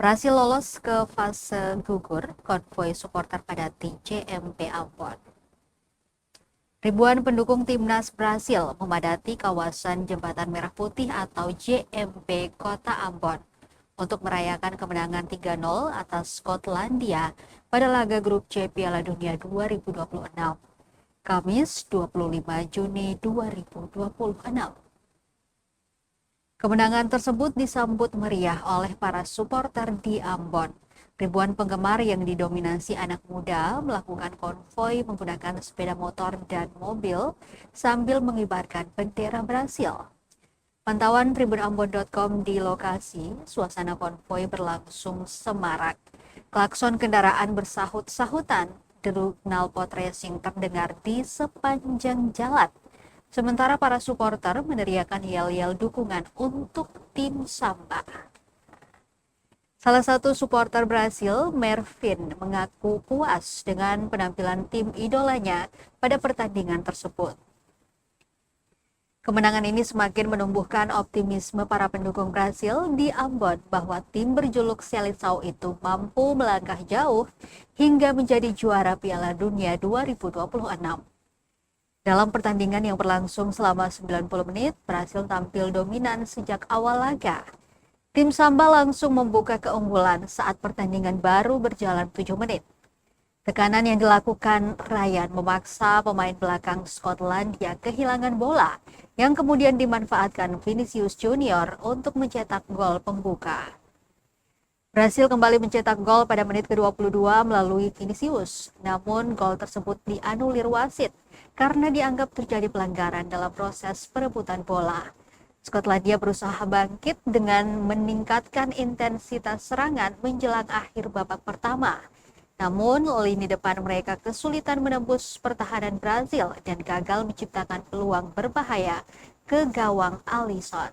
Berhasil lolos ke fase gugur, konvoi supporter padati JMP Ambon. Ribuan pendukung timnas Brasil memadati kawasan Jembatan Merah Putih atau JMP Kota Ambon untuk merayakan kemenangan 3-0 atas Skotlandia pada laga grup C Piala Dunia 2026, Kamis 25 Juni 2026. Kemenangan tersebut disambut meriah oleh para supporter di Ambon. Ribuan penggemar yang didominasi anak muda melakukan konvoi menggunakan sepeda motor dan mobil sambil mengibarkan bendera Brasil. Pantauan tribunambon.com di lokasi, suasana konvoi berlangsung semarak. Klakson kendaraan bersahut-sahutan, deru knalpot racing terdengar di sepanjang jalan. Sementara para supporter meneriakan yel-yel dukungan untuk tim Samba. Salah satu supporter Brasil, Mervin, mengaku puas dengan penampilan tim idolanya pada pertandingan tersebut. Kemenangan ini semakin menumbuhkan optimisme para pendukung Brasil di Ambon bahwa tim berjuluk Seleção itu mampu melangkah jauh hingga menjadi juara Piala Dunia 2026. Dalam pertandingan yang berlangsung selama 90 menit, Brasil tampil dominan sejak awal laga. Tim Samba langsung membuka keunggulan saat pertandingan baru berjalan 7 menit. Tekanan yang dilakukan Ryan memaksa pemain belakang Skotlandia kehilangan bola, yang kemudian dimanfaatkan Vinicius Junior untuk mencetak gol pembuka. Brasil kembali mencetak gol pada menit ke-22 melalui Vinicius, namun gol tersebut dianulir wasit karena dianggap terjadi pelanggaran dalam proses perebutan bola. Skotlandia berusaha bangkit dengan meningkatkan intensitas serangan menjelang akhir babak pertama. Namun, lini depan mereka kesulitan menembus pertahanan Brasil dan gagal menciptakan peluang berbahaya ke gawang Alisson.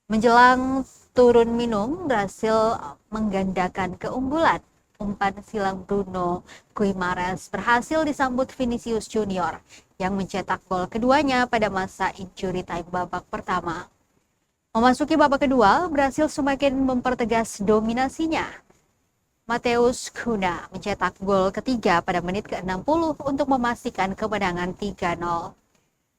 Menjelang turun minum, Brasil menggandakan keunggulan. Umpan silang Bruno Guimarães berhasil disambut Vinicius Junior yang mencetak gol keduanya pada masa injury time babak pertama. Memasuki babak kedua, Brasil semakin mempertegas dominasinya. Matheus Cunha mencetak gol ketiga pada menit ke-60 untuk memastikan kemenangan 3-0.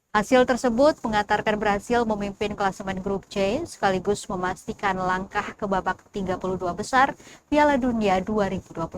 Hasil tersebut mengantarkan Brasil memimpin klasemen grup C sekaligus memastikan langkah ke babak 32 besar Piala Dunia 2026.